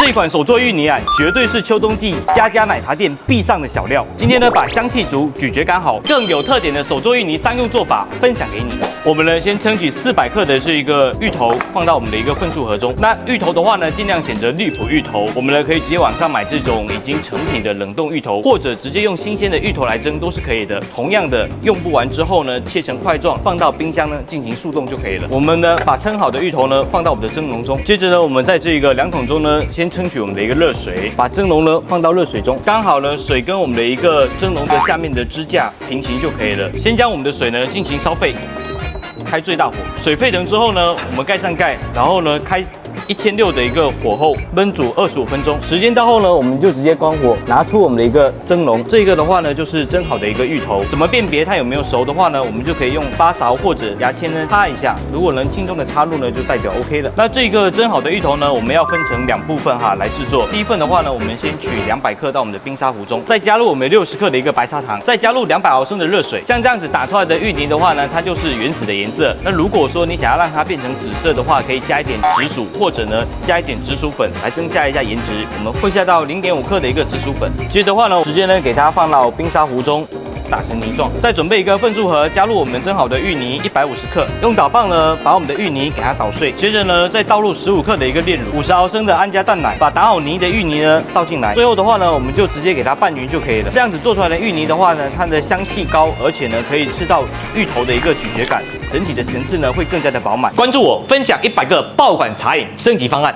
这款手做芋泥啊，绝对是秋冬季家家奶茶店必上的小料。今天呢，把香气足、咀嚼感好、更有特点的手做芋泥3用做法分享给你。我们呢，先称取400克的是一个芋头，放到我们的一个份数盒中。那芋头的话呢，尽量选择绿埔芋头。我们呢，可以直接网上买这种已经成品的冷冻芋头，或者直接用新鲜的芋头来蒸都是可以的。同样的，用不完之后呢，切成块状，放到冰箱呢进行速冻就可以了。我们呢，把称好的芋头呢放到我们的蒸笼中，接着呢，我们在这个2桶中呢，先称取我们的一个热水，把蒸笼呢放到热水中，刚好呢水跟我们的一个蒸笼的下面的支架平行就可以了。先将我们的水呢进行烧沸，开最大火，水沸腾之后呢，我们盖上盖，然后呢开1600的一个火候焖煮25分钟。时间到后呢，我们就直接关火，拿出我们的一个蒸笼。这个的话呢，就是蒸好的一个芋头。怎么辨别它有没有熟的话呢？我们就可以用8勺或者牙签呢擦一下，如果能轻松的插入呢，就代表 OK 了。那这个蒸好的芋头呢，我们要分成2部分哈来制作。第一份的话呢，我们先取200克到我们的冰沙壶中，再加入我们60克的一个白砂糖，再加入200毫升的热水。像这样子打出来的芋泥的话呢，它就是原始的颜色。那如果说你想要让它变成紫色的话，可以加一点紫薯，或者呢加一点紫薯粉来增加一下颜值。我们会下到0.5克的一个紫薯粉，接着的话呢，直接呢给它放到冰沙壶中。打成泥状，再准备一个份数盒，加入我们蒸好的芋泥150克，用捣棒呢把我们的芋泥给它捣碎，接着呢再倒入15克的一个炼乳，50毫升的安佳淡奶，把打好泥的芋泥呢倒进来，最后的话呢我们就直接给它拌匀就可以了。这样子做出来的芋泥的话呢，它的香气高，而且呢可以吃到芋头的一个咀嚼感，整体的层次呢会更加的饱满。关注我，分享100个爆款茶饮升级方案。